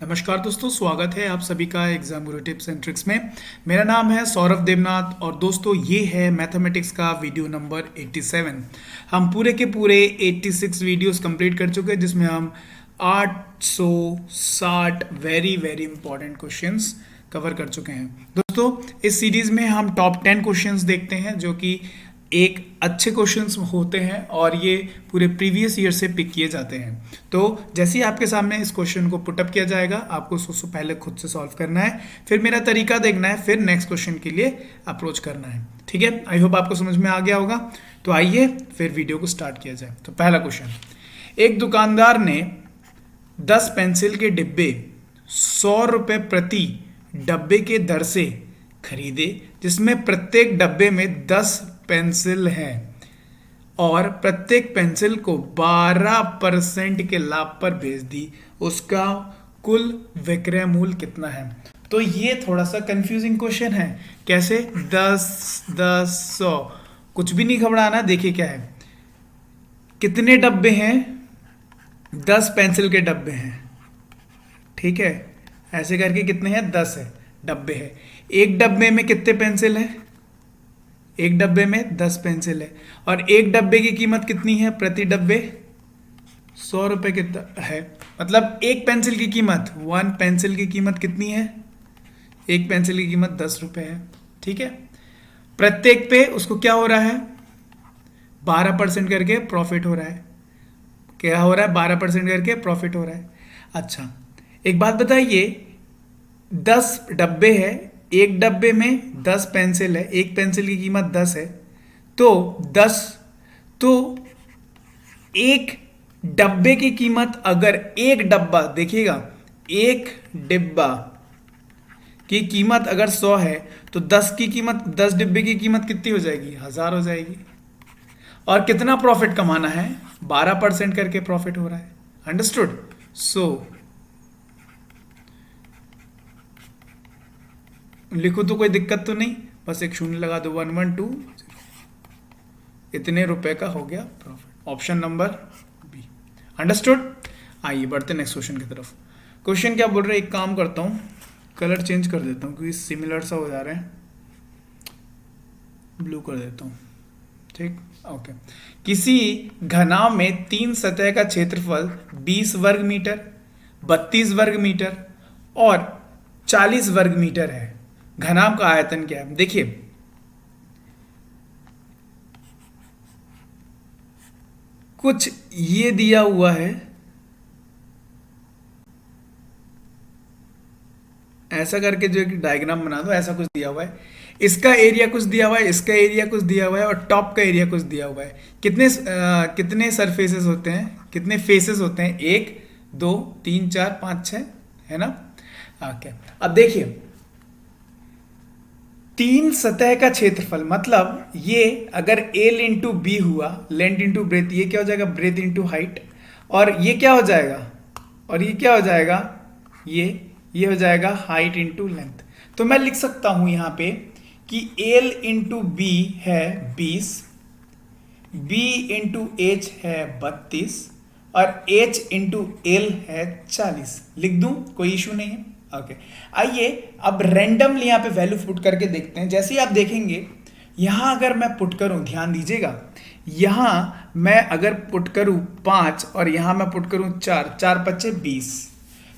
नमस्कार दोस्तों, स्वागत है आप सभी का exam Guru tips and tricks में। मेरा नाम है सौरभ देवनाथ और दोस्तों ये है मैथमेटिक्स का वीडियो नंबर 87। हम पूरे के पूरे 86 वीडियोस कंप्लीट कर चुके हैं जिसमें हम 860 very very important questions cover कर चुके हैं। दोस्तों इस सीरीज में हम टॉप 10 क्वेश्चंस देखते हैं जो कि एक अच्छे क्वेश्चंस होते हैं और ये पूरे प्रीवियस ईयर से पिक किए जाते हैं। तो जैसे ही आपके सामने इस क्वेश्चन को पुटअप किया जाएगा आपको उसको पहले खुद से सॉल्व करना है, फिर मेरा तरीका देखना है, फिर नेक्स्ट क्वेश्चन के लिए अप्रोच करना है। ठीक है, आई होप आपको समझ में आ गया होगा। तो आइए फिर वीडियो को स्टार्ट किया जाए। तो पहला क्वेश्चन, एक दुकानदार ने 10 पेंसिल के डिब्बे 100 रुपये प्रति डब्बे के दर से खरीदे, जिसमें प्रत्येक डब्बे में 10 पेंसिल है और प्रत्येक पेंसिल को 12% के लाभ पर बेच दी। उसका कुल विक्रय मूल्य कितना है? तो ये थोड़ा सा कंफ्यूजिंग क्वेश्चन है। कैसे 10 10 100, कुछ भी नहीं घबराना। देखिए क्या है, कितने डब्बे हैं? 10 पेंसिल के डब्बे हैं। ठीक है, ऐसे करके कितने हैं? 10 है डब्बे है। एक डब्बे में कितने पेंसिल है? एक डब्बे में 10 पेंसिल है और एक डब्बे की कीमत कितनी है? प्रति डब्बे 100 रुपए कितना है? मतलब एक पेंसिल की कीमत, 1 पेंसिल की कीमत कितनी है? एक पेंसिल की कीमत 10 रुपए है। ठीक है, प्रत्येक पे उसको क्या हो रहा है? 12% करके प्रॉफिट हो रहा है। क्या हो रहा है? 12% करके प्रॉफिट हो रहा है। अच्छा, एक बात बताइए, 10 डब्बे है, एक डब्बे में 10 पेंसिल है, एक पेंसिल की कीमत 10 है, तो 10, तो एक डब्बे की कीमत, अगर एक डब्बा, देखिएगा एक डिब्बा की कीमत अगर 100 है तो 10 की कीमत, 10 डिब्बे की कीमत कितनी हो जाएगी? 1000 हो जाएगी। और कितना प्रॉफिट कमाना है? 12% करके प्रॉफिट हो रहा है। अंडरस्टूड? सो लिखो तो कोई दिक्कत तो नहीं, बस एक शून्य लगा दो। 1120, इतने रुपए का हो गया profit. Option number B. Understood? आइए बढ़ते नेक्स्ट क्वेश्चन की तरफ। क्वेश्चन क्या बोल रहे हैं, एक काम करता हूँ, कलर चेंज कर देता हूँ क्योंकि सिमिलर सा हो जा रहे हैं। ब्लू कर देता हूँ। ठीक, ओके। किसी घनाभ में 3 सतह का क्षेत्रफल 20 वर्ग मीटर, 32 वर्ग मीटर और 40 वर्ग मीटर है। घनाभ का आयतन क्या है? देखिए, कुछ ये दिया हुआ है, ऐसा करके जो एक डायग्राम बना दो, ऐसा कुछ दिया हुआ है। इसका एरिया कुछ दिया हुआ है, इसका एरिया कुछ दिया हुआ है और टॉप का एरिया कुछ दिया हुआ है। कितने सरफेसेस होते हैं, कितने फेसेस होते हैं? 1 2 3 4 5 6, है ना? ओके, अब देखिए, 3 सतह का क्षेत्रफल, मतलब ये अगर एल इंटू बी हुआ, लेंथ इंटू ब्रेथ, ये क्या हो जाएगा? Breath into height. और ये क्या हो जाएगा? और ये क्या हो जाएगा? ये हो जाएगा हाइट इंटू लेंथ। तो मैं लिख सकता हूं यहां पे कि एल इंटू बी है 20, बी इंटू एच है 32 और एच इंटू एल है 40। लिख दूं, कोई इशू नहीं है। ओके, आइए अब रैंडमली यहाँ पे वैल्यू पुट करके देखते हैं। जैसे ही आप देखेंगे, यहां अगर मैं पुट करूं, ध्यान दीजिएगा, यहां मैं अगर पुट करूं 5 और यहां मैं पुट करूं 4, 4 5 20,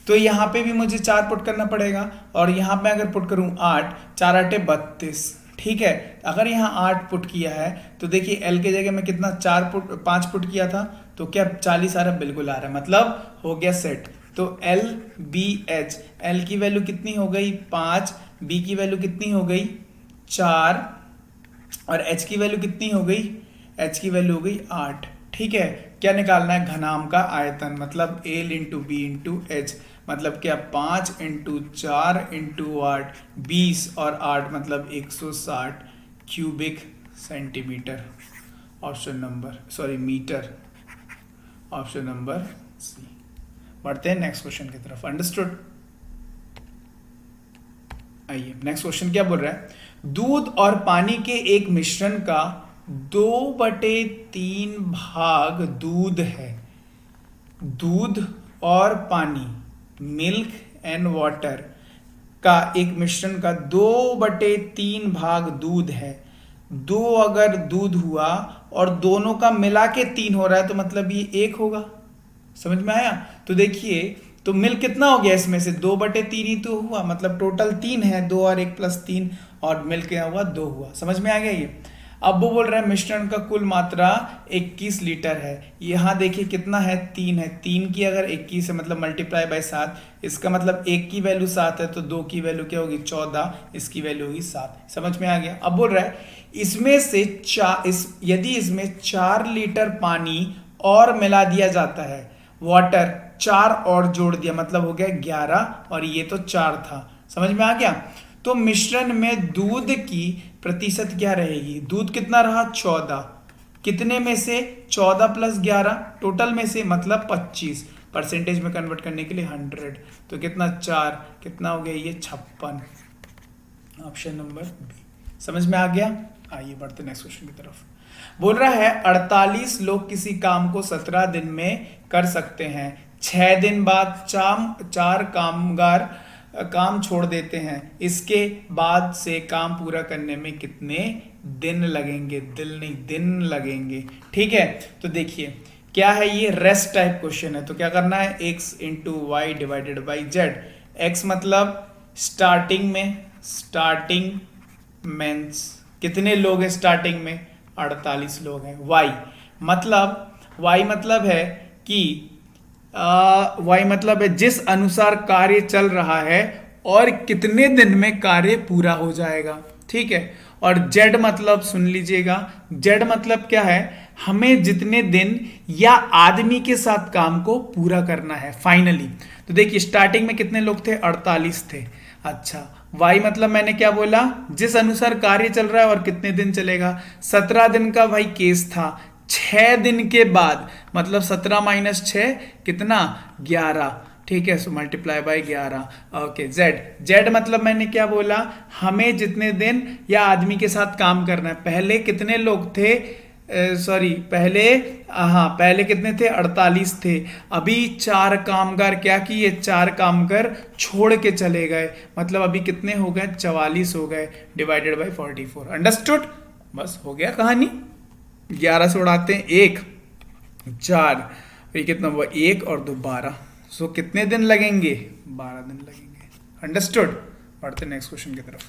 तो यहां पे भी मुझे 4 पुट करना पड़ेगा। और यहां पे अगर पुट करूं 8, 4 8 32। ठीक है, अगर यहाँ 8 पुट किया है तो देखिए एल के जगह में कितना 5 पुट किया था, तो क्या 40 आ रहा है? बिल्कुल आ रहा है, मतलब हो गया सेट। तो एल बी एच, एल की वैल्यू कितनी हो गई? 5, बी की वैल्यू कितनी हो गई? 4 और एच की वैल्यू कितनी हो गई? एच की वैल्यू हो गई 8। ठीक है, क्या निकालना है? घनाभ का आयतन, मतलब L into B into H, मतलब क्या? 5 इंटू 4 इंटू 8, 20 और 8 मतलब 160 cubic centimetre. Option number, sorry metre, option number C. बढ़ते हैं नेक्स्ट क्वेश्चन की तरफ। अंडरस्टूड? आइए नेक्स्ट क्वेश्चन क्या बोल रहा है, दूध और पानी के एक मिश्रण का 2/3 भाग दूध है। दूध और पानी, मिल्क एंड वाटर का एक मिश्रण का 2/3 भाग दूध है, 2 अगर दूध हुआ और दोनों का मिला के 3 हो रहा है तो मतलब ये 1 होगा। समझ में आया? तो देखिए, तो मिल कितना हो गया इसमें से 2/3 ही तो हुआ, मतलब टोटल 3 है, 2 और 1 + 3 और मिल क्या हुआ 2 हुआ। समझ में आ गया ये? अब वो बोल रहा है मिश्रण का कुल मात्रा 21 लीटर है। यहाँ देखिए कितना है 3 है, 3 की अगर 21 है मतलब मल्टीप्लाई बाय 7, इसका मतलब 1 की वैल्यू 7 है तो 2 की वैल्यू क्या होगी 14, इसकी वैल्यू होगी 7। समझ में आ गया? अब बोल रहा है इसमें से यदि इसमें 4 लीटर पानी और मिला दिया जाता है, वाटर 4 और जोड़ दिया मतलब हो गया 11 और ये तो 4 था। समझ में आ गया? तो मिश्रण में दूध की प्रतिशत क्या रहेगी? दूध कितना रहा 14, कितने में से 14 + 11 टोटल में से मतलब 25, परसेंटेज में कन्वर्ट करने के लिए 100, तो कितना 4, कितना हो गया ये 56, ऑप्शन नंबर बी। समझ में आ गया? आइए बढ़ते नेक्स्ट क्वेश्चन की तरफ। बोल रहा है 48 लोग किसी काम को 17 दिन में कर सकते हैं, 6 दिन बाद 4 कामगार काम छोड़ देते हैं, इसके बाद से काम पूरा करने में कितने दिन लगेंगे? दिन लगेंगे। ठीक है, तो देखिए क्या है ये रेस्ट टाइप क्वेश्चन है, तो क्या करना है x × y / z। x मतलब स्टार्टिंग मीन्स कितने लोग हैं स्टार्टिंग में 48 लोग हैं। y मतलब है कि y मतलब है जिस अनुसार कार्य चल रहा है और कितने दिन में कार्य पूरा हो जाएगा। ठीक है, और z मतलब सुन लीजिएगा, z मतलब क्या है, हमें जितने दिन या आदमी के साथ काम को पूरा करना है फाइनली। तो देखिए स्टार्टिंग में कितने लोग थे 48 थे। अच्छा, y मतलब मैंने क्या बोला, जिस अनुसार कार्य चल रहा है और कितने दिन चलेगा। 17 दिन का भाई केस था, 6 दिन के बाद मतलब 17 - 6 कितना 11। ठीक है, so multiply by 11। Okay, z मतलब मैंने क्या बोला, हमें जितने दिन या आदमी के साथ काम करना है। पहले कितने लोग थे, पहले कितने थे 48 थे, अभी 4 कामगार क्या किए, 4 कामगार छोड़ के चले गए, मतलब अभी कितने हो गए 44 हो गए, डिवाइडेड बाय 44। अंडरस्टूड? बस हो गया कहानी। 11 से उड़ाते हैं 1 4, ये कितना हुआ 1 और 2 12, सो कितने दिन लगेंगे 12 दिन लगेंगे। अंडरस्टूड? बढ़ते नेक्स्ट क्वेश्चन की तरफ।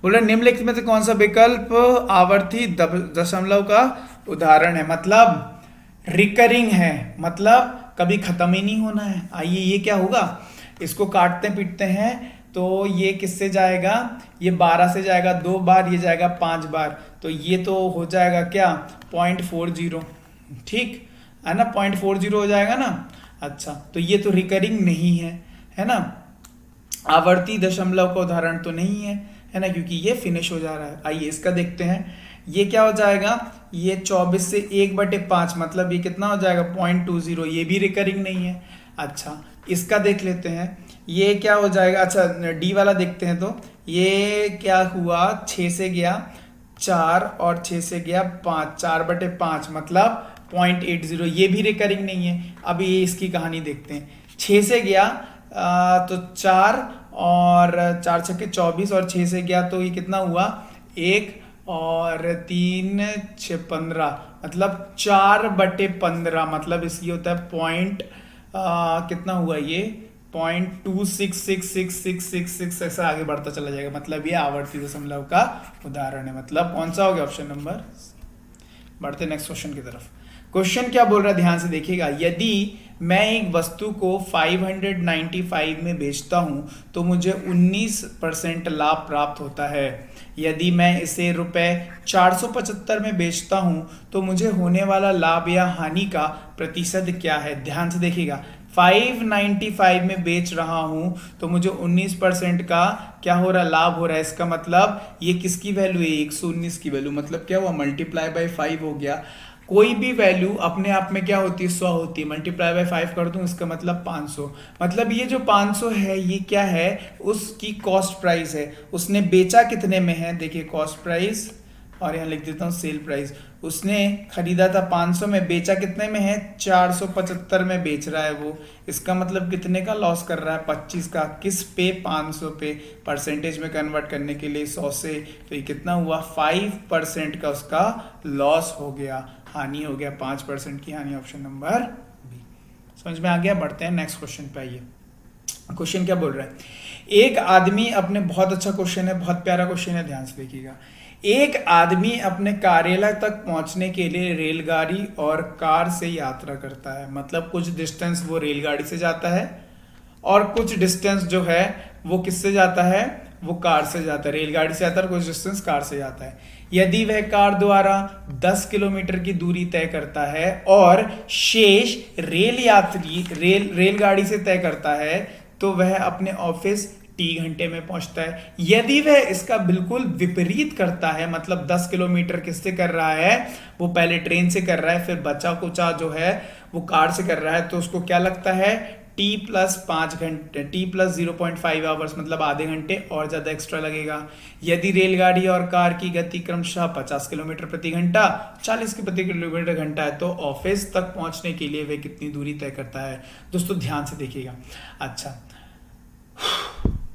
बोला निम्नलिखित में से कौन सा विकल्प आवर्ती दशमलव का उदाहरण है, मतलब रिकरिंग है, मतलब कभी खत्म ही नहीं होना है। आइए ये क्या होगा, इसको काटते पीटते हैं तो ये किससे जाएगा, ये 12 से जाएगा 2 बार, ये जाएगा 5 बार, तो ये तो हो जाएगा क्या 0.40। ठीक है ना, 0.40 हो जाएगा ना। अच्छा, तो ये तो रिकरिंग नहीं है ना, आवर्ती दशमलव का उदाहरण तो नहीं है ना, क्योंकि ये फिनिश हो जा रहा है। आइए इसका देखते हैं, ये क्या हो जाएगा, ये 24 से 1/5 मतलब ये कितना हो जाएगा 0.20, ये भी रिकरिंग नहीं है। अच्छा, इसका देख लेते हैं, ये क्या हो जाएगा। अच्छा, डी वाला देखते हैं, तो ये क्या हुआ 6 से गया 4 और 6 से गया 5, 4/5 मतलब 0.80, ये भी रिकरिंग नहीं है। अभी ये इसकी कहानी देखते हैं, 6 से गया तो 4 और 4 छक्के 24 और 6 से गया तो ये कितना हुआ 1 और 3 6 15 मतलब 4/15 मतलब इसकी होता है पॉइंट कितना हुआ ये 0.266666 ऐसा आगे बढ़ता चला जाएगा, मतलब ये आवर्ती दशमलव का उदाहरण है। मतलब कौन सा हो गया ऑप्शन नंबर। बढ़ते नेक्स्ट क्वेश्चन की तरफ। क्वेश्चन क्या बोल रहा है ध्यान से देखिएगा, यदि मैं एक वस्तु को 595 में बेचता हूं तो मुझे 19% लाभ प्राप्त होता है। यदि मैं इसे ₹475 में बेचता हूं तो मुझे होने वाला लाभ या हानि का प्रतिशत क्या है। ध्यान से देखिएगा, 595 में बेच रहा हूं तो मुझे 19% का क्या हो रहा है लाभ हो रहा है। इसका मतलब ये किसकी वैल्यू है 119 की वैल्यू, मतलब क्या हुआ मल्टीप्लाई बाय 5 हो गया। कोई भी वैल्यू अपने आप में क्या होती है 100 होती है, मल्टीप्लाई बाय 5 कर दूं इसका मतलब 500, मतलब ये जो 500 है ये क्या है उसकी कॉस्ट प्राइस है। उसने बेचा कितने में है, देखिए कॉस्ट प्राइस और यहाँ लिख देता हूँ सेल प्राइस। उसने खरीदा था 500 में, बेचा कितने में है, 475 में बेच रहा है वो। इसका मतलब कितने का लॉस कर रहा है, 25 का। किस पे, 500 पे। परसेंटेज में कन्वर्ट करने के लिए 100 से, तो ये कितना हुआ, 5% का उसका लॉस हो गया, हानि हो गया, 5% की हानि। Option number B. समझ में आ गया। बढ़ते हैं नेक्स्ट क्वेश्चन पे। आइए, क्वेश्चन क्या बोल रहा है। एक आदमी अपने, बहुत अच्छा क्वेश्चन है, बहुत प्यारा क्वेश्चन है, ध्यान से देखिएगा। एक आदमी अपने कार्यालय तक पहुंचने के लिए रेलगाड़ी और कार से यात्रा करता है। मतलब कुछ डिस्टेंस वो रेलगाड़ी से जाता है और कुछ डिस्टेंस जो है वो किससे जाता है, वो कार से जाता है। रेलगाड़ी से जाता है और कुछ डिस्टेंस कार से जाता है। यदि वह कार द्वारा 10 किलोमीटर की दूरी तय करता है और शेष रेलगाड़ी से तय करता है, तो वह अपने ऑफिस टी घंटे में पहुंचता है। यदि वह इसका बिल्कुल विपरीत करता है, मतलब 10 किलोमीटर किससे कर रहा है, वो पहले ट्रेन से कर रहा है, फिर बचा कुचा जो है वो कार से कर रहा है, तो उसको क्या लगता है, टी प्लस 5 घंटे, टी प्लस 0.5 आवर्स, मतलब आधे घंटे और ज्यादा एक्स्ट्रा लगेगा। यदि रेलगाड़ी और कार की गति क्रमशः 50 किलोमीटर प्रति घंटा, 40 की प्रति किलोमीटर घंटा है, तो ऑफिस तक पहुंचने के लिए वह कितनी दूरी तय करता है। दोस्तों ध्यान से देखिएगा। अच्छा,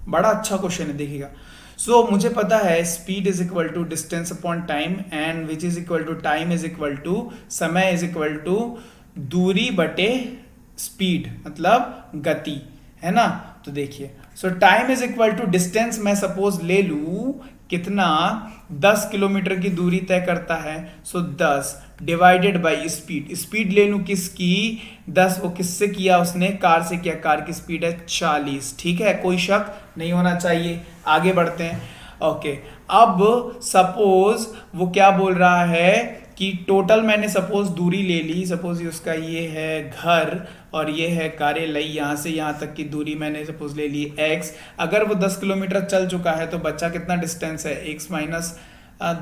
बड़ा अच्छा क्वेश्चन है, देखिएगा। सो मुझे पता है speed is equal to distance upon time, and which is equal to time is equal to समय इज इक्वल टू दूरी बटे स्पीड, मतलब गति, है ना। तो देखिए, so time is equal to distance, मैं सपोज ले लू कितना, 10 किलोमीटर की दूरी तय करता है, सो 10 डिवाइडेड बाई स्पीड। स्पीड ले लूं किसकी, 10, वो किससे किया उसने, कार से किया। कार की स्पीड है 40, ठीक है, कोई शक नहीं होना चाहिए। आगे बढ़ते हैं। ओके, अब सपोज वो क्या बोल रहा है कि टोटल मैंने सपोज दूरी ले ली, सपोज उसका ये है घर और ये है कार्यालय, यहाँ से यहाँ तक की दूरी मैंने सपोज ले ली x। अगर वो 10 किलोमीटर चल चुका है तो बच्चा कितना डिस्टेंस है, x माइनस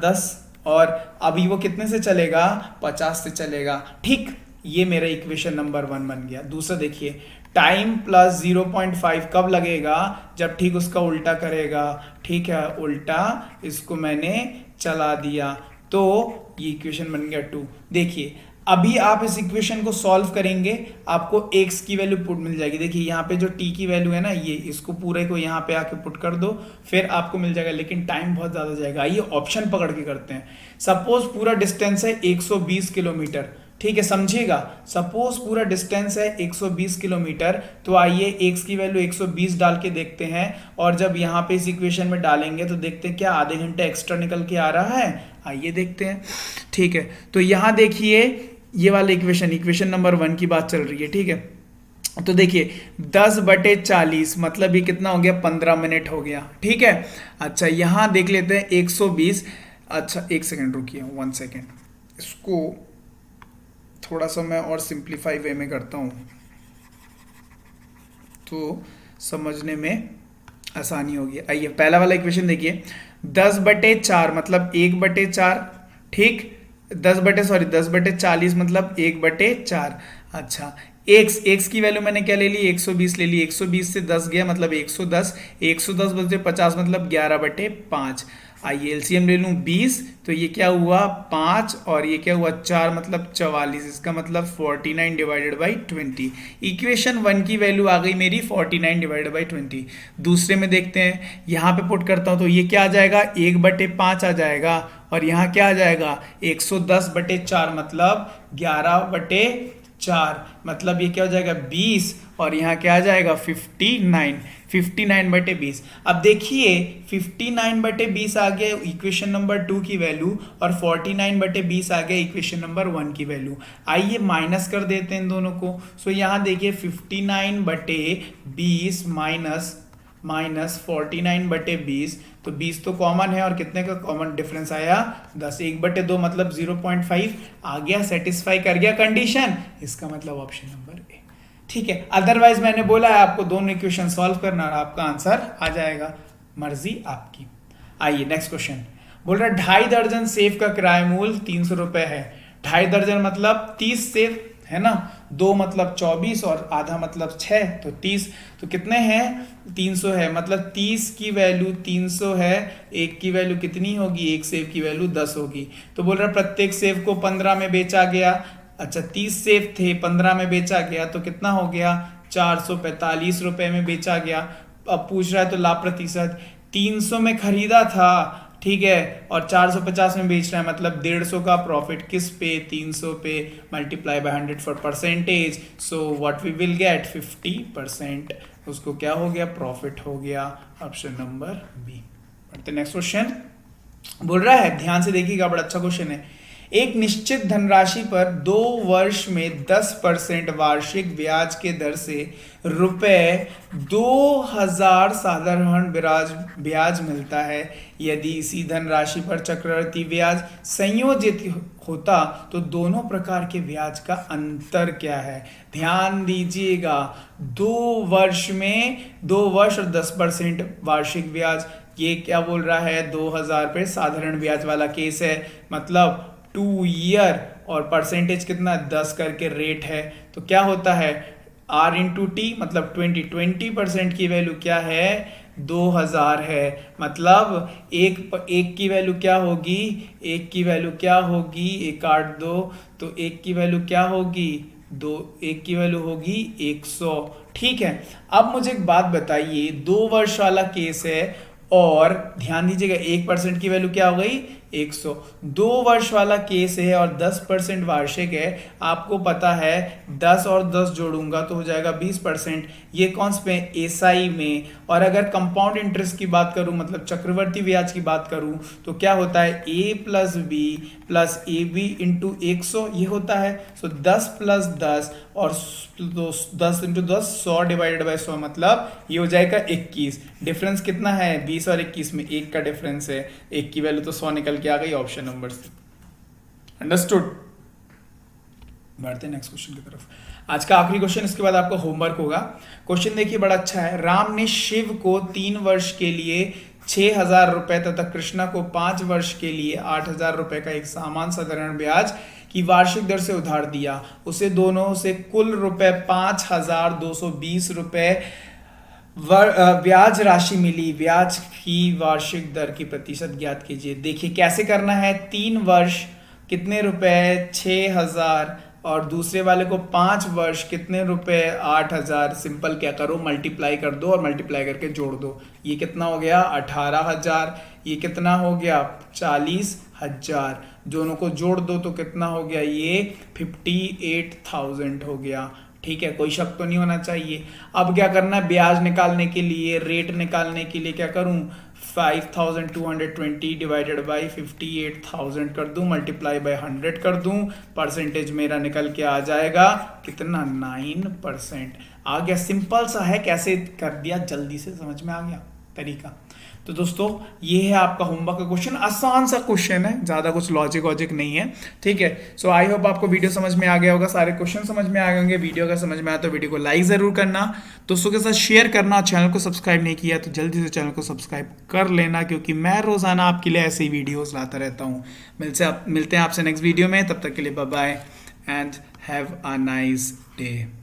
10, और अभी वो कितने से चलेगा, 50 से चलेगा। ठीक, ये मेरा इक्वेशन नंबर 1 बन गया। दूसरा देखिए, टाइम प्लस 0.5 कब लगेगा, जब ठीक उसका उल्टा करेगा। ठीक है, उल्टा इसको मैंने चला दिया, तो ये इक्वेशन बन गया 2। देखिए, अभी आप इस इक्वेशन को सॉल्व करेंगे, आपको x की वैल्यू पुट मिल जाएगी। देखिए यहाँ पे जो t की वैल्यू है ना, ये इसको पूरे को यहाँ पे आके पुट कर दो, फिर आपको मिल जाएगा, लेकिन टाइम बहुत ज्यादा जाएगा। आइए ऑप्शन पकड़ के करते हैं। सपोज पूरा डिस्टेंस है 120 किलोमीटर, ठीक है, समझिएगा। सपोज पूरा डिस्टेंस है 120 किलोमीटर, तो आइए x की वैल्यू 120 डाल के देखते हैं, और जब यहाँ पे इस इक्वेशन में डालेंगे तो देखते हैं क्या आधे घंटे एक्स्ट्रा निकल के आ रहा है। आइए देखते हैं। ठीक है, तो यहाँ देखिए ये वाला इक्वेशन नंबर 1 की बात चल रही है, ठीक है। तो देखिए 10/40 मतलब ये कितना हो गया, 15 मिनट हो गया, ठीक है। अच्छा, यहाँ देख लेते हैं 120। अच्छा, एक सेकेंड रुकिए, 1 सेकेंड, इसको थोड़ा सा मैं और सिंप्लीफाई वे में करता हूँ तो समझने में आसानी होगी। आइए, पहला वाला इक्वेशन देखिए, 10/4 मतलब 1/4, ठीक। 10/40 मतलब 1/4। अच्छा, x की वैल्यू मैंने क्या ले ली, 120 ले ली। 120 से 10 गया मतलब 110, 110 बचे 50 मतलब 11/5। आइए एलसीएम ले लूं 20, तो ये क्या हुआ 5, और ये क्या हुआ 4 मतलब 44। इसका मतलब 49 डिवाइडेड बाई 20। इक्वेशन 1 की वैल्यु आ गई मेरी 49 डिवाइडेड बाई 20। दूसरे में देखते हैं, यहाँ पे पुट करता हूँ तो ये क्या आ जाएगा, 1/5 आ जाएगा, और यहाँ क्या आ जाएगा 110/4 मतलब 11/4, मतलब ये क्या हो जाएगा 20, और यहाँ क्या आ जाएगा 59/20। अब देखिए 59/20 आ गया इक्वेशन नंबर 2 की वैल्यू, और 49/20 आ गया इक्वेशन नंबर 1 की वैल्यू। आइए माइनस कर देते हैं इन दोनों को। सो यहाँ देखिए 59/20 माइनस 49/20, तो 20 तो कॉमन है, और कितने का कॉमन डिफरेंस आया 10। 1/2 मतलब 0.5 आ गया, सेटिस्फाई कर गया कंडीशन, इसका मतलब ऑप्शन नंबर ए। ठीक है, अदरवाइज मैंने बोला है आपको दोनों इक्वेशन सॉल्व करना और आपका आंसर आ जाएगा, मर्जी आपकी। आइए नेक्स्ट क्वेश्चन, बोल रहा है 2.5 दर्जन सेब का किराया मूल्य 300 रुपए है। 2.5 दर्जन मतलब 30 सेब है ना, 2 मतलब 24 और आधा मतलब 6 तो 30। तो कितने हैं? 300 है, मतलब 30 की वैल्यू 300 है। एक की वैल्यू कितनी होगी? एक सेब की वैल्यू 10 होगी। तो बोल रहा है प्रत्येक सेब को 15 में बेचा गया। अच्छा 30 सेब थे, 15 में बेचा गया तो कितना हो गया? 445 रुपए में बेचा गया। अब पूछ रहा है तो लाभ प्रतिशत, 300 में खरीदा था, ठीक है, और 450 में बेच रहा है, मतलब 150 का प्रॉफिट किस पे? 300 पे, multiply by 100 for percentage, so what we will get 50%। उसको क्या हो गया? प्रॉफिट हो गया। Option number B. Next question बोल रहा है, ध्यान से देखिएगा, बड़ा अच्छा क्वेश्चन है। एक निश्चित धनराशि पर 2 वर्ष में 10% वार्षिक ब्याज के दर से रुपए 2000 साधारण ब्याज मिलता है। यदि इसी धनराशि पर चक्रवृद्धि ब्याज संयोजित होता तो दोनों प्रकार के ब्याज का अंतर क्या है? ध्यान दीजिएगा, 2 वर्ष में 2 वर्ष और 10% वार्षिक ब्याज, ये क्या बोल रहा है? 2000 पे साधारण ब्याज वाला केस है, मतलब 2 ईयर, और परसेंटेज कितना? 10 करके रेट है। तो क्या होता है? R इंटू टी मतलब 20% की वैल्यू क्या है? 2000 है, मतलब एक की वैल्यू क्या होगी? एक की वैल्यू क्या होगी? 1 8 2, तो एक की वैल्यू क्या होगी? 2, एक की वैल्यू होगी 100। ठीक है, अब मुझे एक बात बताइए, 2 वर्ष वाला केस है और ध्यान दीजिएगा 1% की वैल्यू क्या हो गई? 100। 2 वर्ष वाला केस है और 10% वार्षिक है। आपको पता है 10 और 10 जोड़ूंगा तो हो जाएगा 20%। ये कौन से में? एसआई में। और अगर कंपाउंड इंटरेस्ट की बात करूं, मतलब चक्रवर्ती ब्याज की बात करूं, तो क्या होता है? A plus B plus A B into 100 ये होता है। सो 10 प्लस 10 और 10 इंटू 10 100 डिवाइडेड बाई 100, मतलब ये हो जाएगा 21। डिफरेंस कितना है? 20 और 21 में 1 का डिफरेंस है। 1 की वैल्यू तो 100 निकल के आ गई ऑप्शन नंबर सी। अंडरस्टूड? बढ़ते नेक्स्ट क्वेश्चन की तरफ। आज का आखिरी क्वेश्चन, इसके बाद आपका होमवर्क होगा। क्वेश्चन देखिए, बड़ा अच्छा है। राम ने शिव को 3 वर्ष के लिए 6000 रुपए तथा कृष्णा को 5 वर्ष के लिए 8000 रुपए का एक समान साधारण ब्याज की वार्षिक दर से उधार दिया। उसे दोनों से कुल रुपए 5220 रुपए ब्याज राशि मिली। ब्याज की वार्षिक दर की प्रतिशत ज्ञात कीजिए। देखिए कैसे करना है। 3 वर्ष कितने रुपए? 6000, और दूसरे वाले को 5 वर्ष कितने रुपए? 8000। सिंपल क्या करो? मल्टीप्लाई कर दो और मल्टीप्लाई करके जोड़ दो। ये कितना हो गया? 18000। ये कितना हो गया? 40000। दोनों को जोड़ दो तो कितना हो गया? ये 58,000 हो गया। ठीक है, कोई शक तो नहीं होना चाहिए। अब क्या करना है? ब्याज निकालने के लिए, रेट निकालने के लिए क्या करूं? 5220 डिवाइडेड बाई 58,000 कर दूं, मल्टीप्लाई बाय 100 कर दूं, परसेंटेज मेरा निकल के आ जाएगा कितना? 9%। आ गया। सिंपल सा है, कैसे कर दिया, जल्दी से समझ में आ गया तरीका। तो दोस्तों ये है आपका होमवर्क का क्वेश्चन। आसान सा क्वेश्चन है, ज़्यादा कुछ लॉजिक वॉजिक नहीं है। ठीक है, सो आई होप आपको वीडियो समझ में आ गया होगा, सारे क्वेश्चन समझ में आ गए होंगे। वीडियो अगर समझ में आया तो वीडियो को लाइक ज़रूर करना, दोस्तों के साथ शेयर करना। चैनल को सब्सक्राइब नहीं किया तो जल्दी से चैनल को सब्सक्राइब कर लेना, क्योंकि मैं रोज़ाना आपके लिए ऐसे ही वीडियोज़ लाता रहता हूँ। मिलते हैं आपसे नेक्स्ट वीडियो में। तब तक के लिए bye bye and have a nice day.